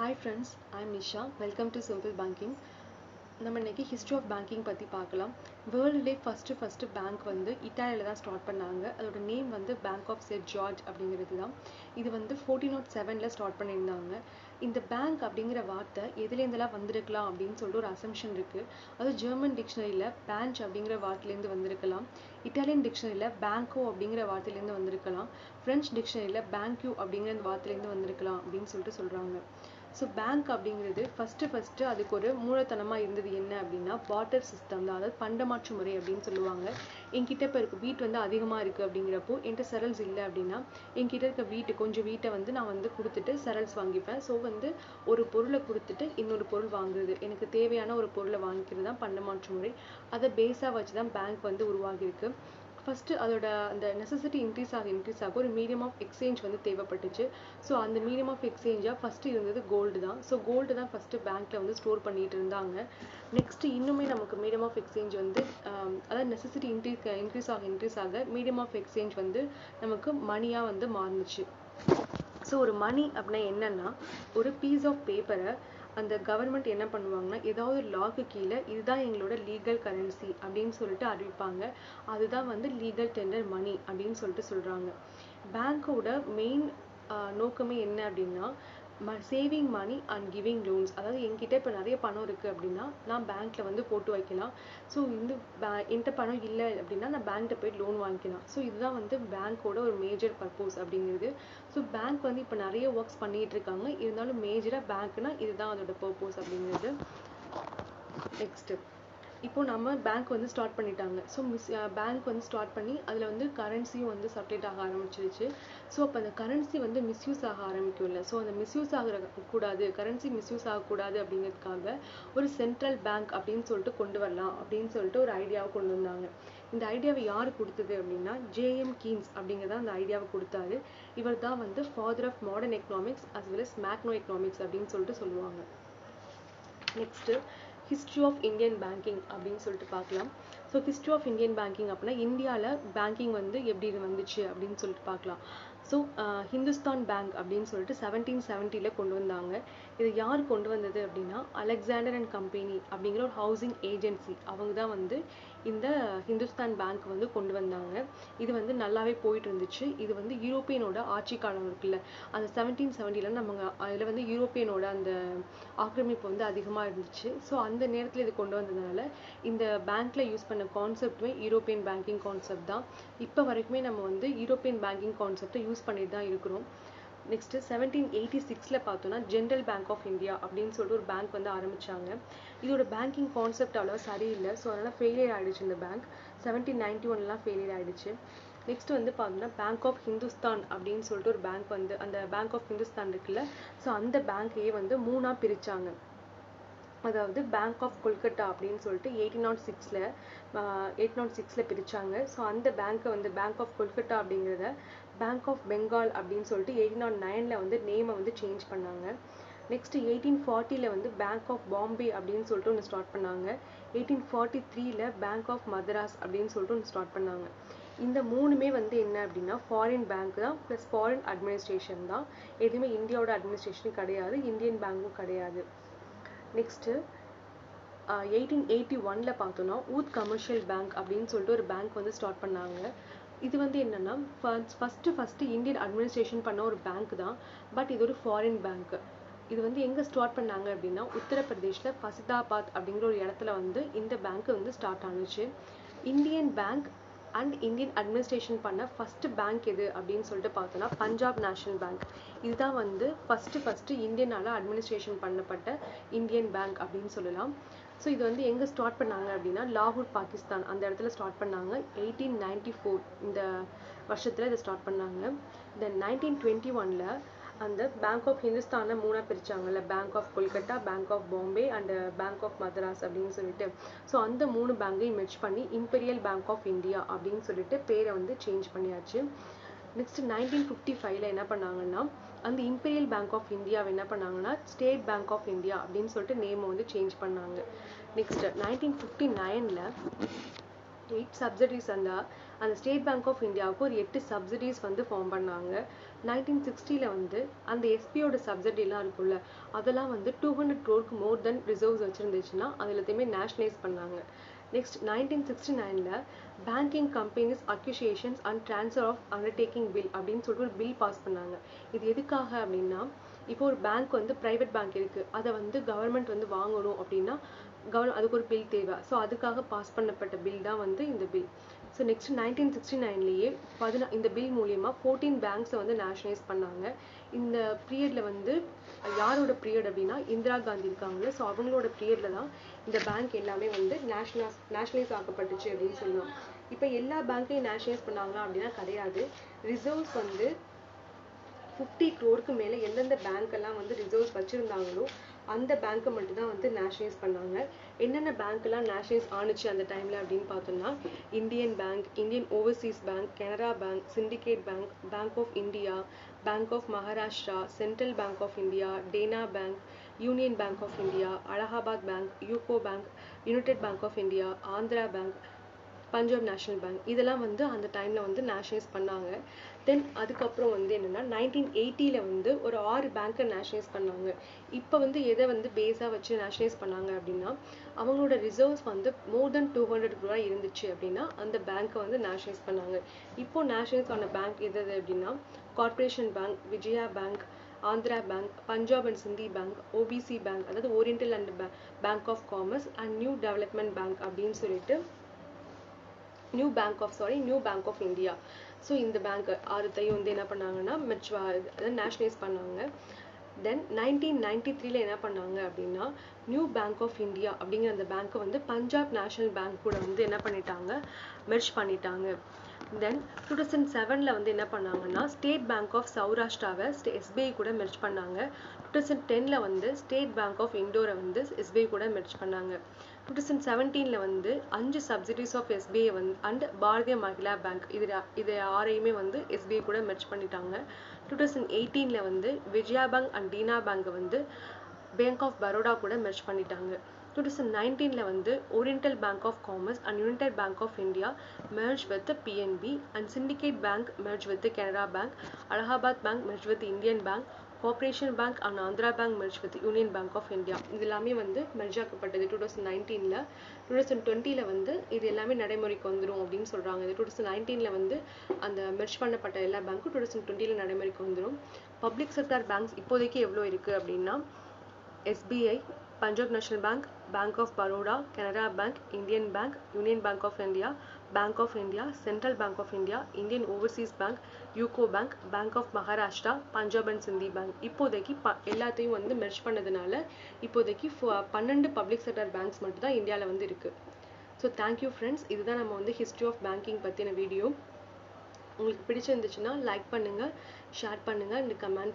Hi friends, I'm Nisha. Welcome to Simple Banking. நம்ம இன்னைக்கு history of banking பற்றி பார்க்கலாம். வேர்ல்டுலே ஃபஸ்ட்டு பேங்க் வந்து இட்டாலியில் தான் ஸ்டார்ட் பண்ணாங்க. அதோட நேம் வந்து பேங்க் ஆஃப் செயின்ட் ஜார்ஜ் அப்படிங்கிறது தான். இது வந்து 1407 ஸ்டார்ட் பண்ணியிருந்தாங்க. இந்த பேங்க் அப்படிங்கிற வார்த்தை எதுலேருந்தெல்லாம் வந்திருக்கலாம் அப்படின்னு சொல்லிட்டு ஒரு அசம்ஷன் இருக்குது. அது ஜெர்மன் டிக்ஷனரியில் பேஞ்ச் அப்படிங்கிற வார்த்தையிலேருந்து வந்திருக்கலாம். இட்டாலியன் டிக்ஷனரியில் பேங்கோ அப்படிங்கிற வார்த்தையிலேருந்து வந்திருக்கலாம். ஃப்ரெஞ்ச் டிக்ஷனரியில் பேங்க்யூ அப்படிங்கிற அந்த வார்த்தையிலேருந்து வந்திருக்கலாம் அப்படின்னு சொல்லிட்டு சொல்கிறாங்க. ஸோ பேங்க் அப்படிங்கிறது ஃபஸ்ட்டு அதுக்கு ஒரு மூலத்தனமாக இருந்தது என்ன அப்படின்னா பார்ட்டர் சிஸ்டம் தான். அதாவது பண்டமாற்று முறை அப்படின்னு சொல்லுவாங்க. என்கிட்ட இப்போ இருக்க வீட் வந்து அதிகமாக இருக்குது அப்படிங்கிறப்போ என்கிட்ட செரல்ஸ் இல்லை அப்படின்னா என்கிட்ட இருக்க கொஞ்சம் வீட்டை வந்து நான் வந்து கொடுத்துட்டு செரல்ஸ் வாங்கிப்பேன். ஸோ வந்து ஒரு பொருளை கொடுத்துட்டு இன்னொரு பொருள் வாங்குறது, எனக்கு தேவையான ஒரு பொருளை வாங்கிக்கிறது தான் பண்டமாற்று முறை. அதை பேஸாக வச்சு தான் பேங்க் வந்து உருவாகியிருக்கு. ஃபஸ்ட்டு அதோட அந்த நெசசிட்டி இன்க்ரீஸ் ஆக ஒரு மீடியம் ஆஃப் எக்ஸ்சேஞ்ச் வந்து தேவைப்பட்டுச்சு. ஸோ அந்த மீடியம் ஆஃப் எக்ஸ்சேஞ்சாக ஃபஸ்ட்டு இருந்தது கோல்டு தான். ஸோ கோல்டு தான் ஃபஸ்ட்டு பேங்க்கில் வந்து ஸ்டோர் பண்ணிட்டு இருந்தாங்க. நெக்ஸ்ட்டு இன்னுமே நமக்கு மீடியம் ஆஃப் எக்ஸ்சேஞ்ச் வந்து அதாவது நெசசிட்டி இன்க்ரீஸ் ஆக மீடியம் ஆஃப் எக்ஸ்சேஞ்ச் வந்து நமக்கு மணியாக வந்து மாறுனுச்சு. ஸோ ஒரு மணி அப்படின்னா என்னன்னா ஒரு பீஸ் ஆஃப் பேப்பரை அந்த கவர்மெண்ட் என்ன பண்ணுவாங்கன்னா ஏதாவது லாக்கு கீழே இதுதான் எங்களோட லீகல் கரன்சி அப்படின்னு சொல்லிட்டு அறிவிப்பாங்க. அதுதான் வந்து லீகல் டெண்டர் மணி அப்படின்னு சொல்லிட்டு சொல்கிறாங்க. பேங்க்கோட மெயின் நோக்கமே என்ன அப்படின்னா saving money and giving loans. அதாவது என்கிட்ட இப்போ நிறைய பணம் இருக்குது அப்படின்னா நான் பேங்க்கில் வந்து போட்டு வைக்கலாம். ஸோ இந்த என்கிட்ட பணம் இல்லை அப்படின்னா நான் பேங்க்கிட்ட போய் லோன் வாங்கிக்கலாம். ஸோ இதுதான் வந்து பேங்க்கோட ஒரு மேஜர் பர்பஸ் அப்படிங்கிறது. ஸோ பேங்க் வந்து இப்போ நிறைய ஒர்க்ஸ் பண்ணிகிட்டு இருக்காங்க. இருந்தாலும் மேஜராக பேங்க்னா இதுதான் அதோட பர்பஸ் அப்படிங்கிறது. நெக்ஸ்ட்டு இப்போ நம்ம பேங்க் வந்து ஸ்டார்ட் பண்ணிட்டாங்க. ஸோ பேங்க் வந்து ஸ்டார்ட் பண்ணி அதில் வந்து கரன்சியும் வந்து சப்ளேட் ஆக ஆரம்பிச்சிருச்சு. ஸோ அப்போ அந்த கரன்சி வந்து மிஸ்யூஸ் ஆக ஆரம்பிக்கும்ல. ஸோ அந்த மிஸ்யூஸ் ஆகக்கூடாது, கரன்சி மிஸ்யூஸ் ஆகக்கூடாது அப்படிங்கிறதுக்காக ஒரு சென்ட்ரல் பேங்க் அப்படின்னு சொல்லிட்டு கொண்டு வரலாம் அப்படின்னு சொல்லிட்டு ஒரு ஐடியாவை கொண்டு வந்தாங்க. இந்த ஐடியாவை யார் கொடுத்தது அப்படின்னா ஜேஎம் கீன்ஸ் அப்படிங்கிறத அந்த ஐடியாவை கொடுத்தாரு. இவர் தான் வந்து father of modern economics as well as macro economics அப்படின்னு சொல்லிட்டு சொல்லுவாங்க. Next history of Indian banking அப்படின்னு சொல்லிட்டு பார்க்கலாம். So history of Indian banking அப்படின்னா இந்தியாவில் பேங்கிங் வந்து எப்படி வந்துச்சு அப்படின்னு சொல்லிட்டு பார்க்கலாம். ஸோ ஹிந்துஸ்தான் பேங்க் அப்படின்னு சொல்லிட்டு 1770 கொண்டு வந்தாங்க. இது யார் கொண்டு வந்தது அப்படின்னா அலெக்சாண்டர் அண்ட் கம்பெனி அப்படிங்கிற ஒரு ஹவுசிங் ஏஜென்சி, அவங்க தான் வந்து இந்த ஹிந்துஸ்தான் பேங்க் வந்து கொண்டு வந்தாங்க. இது வந்து நல்லாவே போயிட்டு இருந்துச்சு. இது வந்து யூரோப்பியனோட ஆட்சி காலம் இருக்குல்ல, அந்த 1770 நம்ம அதில் வந்து யூரோப்பியனோட அந்த ஆக்கிரமிப்பு வந்து அதிகமாக இருந்துச்சு. ஸோ அந்த நேரத்தில் இது கொண்டு வந்ததுனால இந்த பேங்க்ல யூஸ் பண்ண கான்செப்டுமே யூரோப்பியன் பேங்கிங் கான்செப்ட் தான். இப்போ வரைக்குமே நம்ம வந்து யூரோப்பியன் பேங்கிங் கான்செப்டை யூஸ் பண்ணிட்டு தான் இருக்கிறோம். நெக்ஸ்ட்டு 1786 பார்த்தோன்னா ஜென்ரல் பேங்க் ஆஃப் இந்தியா அப்படின்னு சொல்லிட்டு ஒரு பேங்க் வந்து ஆரம்பிச்சாங்க. இதோட பேங்கிங் கான்செப்ட் அவ்வளோவா சரியில்லை. ஸோ அதனால் ஃபெயிலியர் ஆகிடுச்சு இந்த பேங்க். 1791 ஃபெயிலியர் ஆகிடுச்சு. நெக்ஸ்ட் வந்து பார்த்தோம்னா பேங்க் ஆஃப் ஹிந்துஸ்தான் அப்படின்னு சொல்லிட்டு ஒரு பேங்க் வந்து அந்த பேங்க் ஆஃப் ஹிந்துஸ்தான் இருக்குல்ல, ஸோ அந்த பேங்க்கையே வந்து 3ஆக பிரித்தாங்க. அதாவது பேங்க் ஆஃப் கொல்கட்டா அப்படின்னு சொல்லிட்டு 1806 பிரித்தாங்க. ஸோ அந்த பேங்க்கை வந்து பேங்க் ஆஃப் கொல்கட்டா அப்படிங்கிறத பேங்க் ஆஃப் பெங்கால் அப்படின்னு சொல்லிட்டு 1809 வந்து நேமை வந்து சேஞ்ச் பண்ணாங்க. நெக்ஸ்ட் 1840 வந்து பேங்க் ஆஃப் பாம்பே அப்படின்னு சொல்லிட்டு ஒன்று ஸ்டார்ட் பண்ணாங்க. 1843 பேங்க் ஆஃப் மதராஸ் அப்படின்னு சொல்லிட்டு ஒன்று ஸ்டார்ட் பண்ணாங்க. இந்த மூணுமே வந்து என்ன அப்படின்னா ஃபாரின் பேங்க் தான், ப்ளஸ் ஃபாரின் அட்மினிஸ்ட்ரேஷன் தான். எதுவுமே இந்தியாவோட அட்மினிஸ்ட்ரேஷன் கிடையாது, இந்தியன் பேங்க்கும் கிடையாது. நெக்ஸ்ட்டு 1881 பார்த்தோன்னா ஊத் கமர்ஷியல் பேங்க் அப்படின்னு சொல்லிட்டு ஒரு பேங்க் வந்து ஸ்டார்ட் பண்ணாங்க. இது வந்து என்னன்னா ஃபஸ்ட்டு இந்தியன் அட்மினிஸ்ட்ரேஷன் பண்ண ஒரு பேங்க் தான். பட் இது ஒரு ஃபாரின் பேங்க். இது வந்து எங்கே ஸ்டார்ட் பண்ணாங்க அப்படின்னா உத்தரப்பிரதேஷில் ஃபசிதாபாத் அப்படிங்கிற ஒரு இடத்துல வந்து இந்த பேங்க் வந்து ஸ்டார்ட் ஆனிச்சு. Indian bank and Indian administration பண்ண ஃபஸ்ட்டு பேங்க் எது அப்படின்னு சொல்லிட்டு பார்த்தோன்னா பஞ்சாப் நேஷனல் பேங்க். இதுதான் வந்து ஃபஸ்ட்டு இந்தியனால அட்மினிஸ்ட்ரேஷன் பண்ணப்பட்ட இந்தியன் பேங்க் அப்படின்னு சொல்லலாம். ஸோ இது வந்து எங்கே ஸ்டார்ட் பண்ணாங்க அப்படின்னா லாகூர் பாகிஸ்தான் அந்த இடத்துல ஸ்டார்ட் பண்ணாங்க. 1894 இந்த வருஷத்தில் இதை ஸ்டார்ட் பண்ணாங்க. தென் 1921 அந்த பேங்க் ஆஃப் ஹிந்துஸ்தானை 3ஆக பிரித்தாங்கல்ல, bank of Kolkata, bank of Bombay and bank of Madras அப்படின்னு சொல்லிட்டு. ஸோ அந்த 3 பேங்கையும் மெர்ஜ் பண்ணி இம்பீரியல் பேங்க் ஆஃப் இந்தியா அப்படின்னு சொல்லிட்டு பேரை வந்து சேஞ்ச் பண்ணியாச்சு. நெக்ஸ்ட் 1955 என்ன பண்ணாங்கன்னா அந்த இம்பீரியல் பேங்க் ஆஃப் இந்தியாவை என்ன பண்ணாங்கன்னா ஸ்டேட் பேங்க் ஆஃப் இந்தியா அப்படின்னு சொல்லிட்டு நேமை வந்து சேஞ்ச் பண்ணாங்க. நெக்ஸ்ட் 1959 8 சப்சிடிஸ் அந்த ஸ்டேட் பேங்க் ஆஃப் இந்தியாவுக்கு ஒரு 8 சப்சிடிஸ் வந்து ஃபார்ம் பண்ணாங்க. 1960ல வந்து அந்த எஸ்பியோட சப்சிடி எல்லாம் இருக்கும்ல, அதெல்லாம் வந்து 200 crore மோர் தென் ரிசர்வ்ஸ் வச்சிருந்துச்சுன்னா அது எல்லாத்தையுமே நேஷனலைஸ் பண்ணாங்க. நெக்ஸ்ட் 1969ல banking companies acquisitions and transfer of undertaking bill அப்படின்னு சொல்லிட்டு ஒரு பில் பாஸ் பண்ணாங்க. இது எதுக்காக அப்படின்னா, இப்போ ஒரு பேங்க் வந்து பிரைவேட் பேங்க் இருக்கு, அதை வந்து கவர்மெண்ட் வந்து வாங்கணும் அப்படின்னா அதுக்கு ஒரு பில் தேவை. ஸோ அதுக்காக பாஸ் பண்ணப்பட்ட பில் தான் வந்து இந்த பில். ஸோ நெக்ஸ்ட் 1969லேயே இந்த பில் மூலியமா 14 பேங்க்ஸை வந்து நேஷனலைஸ் பண்ணாங்க. இந்த பீரியட்ல வந்து யாரோட பீரியட் அப்படின்னா இந்திரா காந்தி இருக்காங்கல்ல, ஸோ அவங்களோட பீரியட்ல தான் இந்த பேங்க் எல்லாமே வந்து நேஷனலைஸ் ஆக்கப்பட்டுச்சு அப்படின்னு சொல்லலாம். இப்போ எல்லா பேங்க்கையும் நேஷனலைஸ் பண்ணாங்களா அப்படின்னா கிடையாது. ரிசர்வ்ஸ் வந்து 50 crore மேலே எந்தெந்த பேங்க் எல்லாம் வந்து ரிசர்வ்ஸ் வச்சிருந்தாங்களோ அந்த பேங்க்கை மட்டும் தான் வந்து நேஷனலைஸ் பண்ணாங்க. என்னென்ன பேங்க் எல்லாம் நேஷனலைஸ் ஆனிச்சு அந்த டைம்ல அப்படின்னு பார்த்தோம்னா, Indian bank, Indian overseas bank, Canara bank, syndicate bank, bank of India, bank of Maharashtra, central bank of India, Dena bank, union bank of India, Allahabad bank, UCO bank, united bank of India, Andhra bank, Punjab national bank, இதெல்லாம் வந்து அந்த டைம்ல வந்து nationalise பண்ணாங்க. தென் அதுக்கப்புறம் வந்து என்னன்னா 1980ல வந்து ஒரு 6 பேங்க்கை நேஷனலைஸ் பண்ணாங்க. இப்போ வந்து எதை வந்து பேஸா வச்சு நேஷனலைஸ் பண்ணாங்க அப்படின்னா, அவங்களோட ரிசர்வ்ஸ் வந்து மோர் தென் 200 crore இருந்துச்சு அப்படின்னா அந்த பேங்க்கை வந்து நேஷனலைஸ் பண்ணாங்க. இப்போ நேஷனலைஸ் ஆன பேங்க் எது அப்படின்னா corporation bank, Vijaya bank, Andhra bank, Punjab and Sind bank, OBC bank, அதாவது oriental and bank of commerce and new development bank அப்படின்னு சொல்லிட்டு new bank of India. So இந்த பேங்க் ஆறுத்தையும் வந்து என்ன பண்ணாங்கன்னா நேஷனலைஸ் பண்ணாங்க. தென் 1993ல என்ன பண்ணாங்க அப்படின்னா நியூ பேங்க் ஆஃப் இந்தியா அப்படிங்கிற அந்த பேங்க்கை வந்து பஞ்சாப் நேஷனல் பேங்க் கூட வந்து என்ன பண்ணிட்டாங்க, மெர்ஜ் பண்ணிட்டாங்க. தென் 2007ல வந்து என்ன பண்ணாங்கன்னா ஸ்டேட் பேங்க் ஆஃப் சௌராஷ்டிராவை எஸ்பிஐ கூட மெர்ஜ் பண்ணாங்க. 2010ல வந்து ஸ்டேட் பேங்க் ஆஃப் இண்டோரை வந்து எஸ்பிஐ கூட மெர்ஜ் பண்ணாங்க. 2017ல வந்து 5 சப்சிடிஸ் ஆஃப் எஸ்பிஐ வந்து அண்ட் பாரதிய மகிழா பேங்க் இது ஆறையுமே வந்து எஸ்பிஐ கூட மெர்ஜ் பண்ணிட்டாங்க. 2018ல வந்து Vijaya bank and Dena bank வந்து பேங்க் ஆஃப் பரோடா கூட மெர்ஜ் பண்ணிட்டாங்க. 2019ல வந்து oriental bank of commerce and united bank of India merged with the PNB and Syndicate Bank merged with the Canara Bank, Allahabad Bank merged with the Indian Bank, Corporation Bank and Andhra Bank merged with the Union Bank of India. இது எல்லாமே வந்து merge ஆக்கப்பட்டது 2019ல. 2020ல வந்து இது எல்லாமே நடைமுறைக்கு வந்துடும் அப்படின்னு சொல்றாங்க. 2019ல வந்து அந்த மெர்ஜ் பண்ணப்பட்ட எல்லா பேங்க்கும் 2020ல நடைமுறைக்கு வந்துடும். பப்ளிக் செக்டார் பேங்க்ஸ் இப்போதைக்கு எவ்வளோ இருக்கு அப்படின்னா SBI, Punjab national bank, bank of Baroda, Canara bank, Indian bank, union bank of India, bank of India, central bank of India, Indian overseas bank, UCO bank, bank of Maharashtra, Punjab and Sind bank. இப்போதைக்கு எல்லாத்தையும் வந்து merge பண்ணதுனால இப்போதைக்கு 12 public sector banks மட்டும் தான் இந்தியாவில் வந்து இருக்கு. So thank you friends. இதுதான் நம்ம வந்து ஹிஸ்ட்ரி ஆஃப் பேங்கிங் பற்றின வீடியோ. உங்களுக்கு பிடிச்சிருந்துச்சுன்னா லைக் பண்ணுங்க, ஷேர் பண்ணுங்க, இந்த கமெண்ட்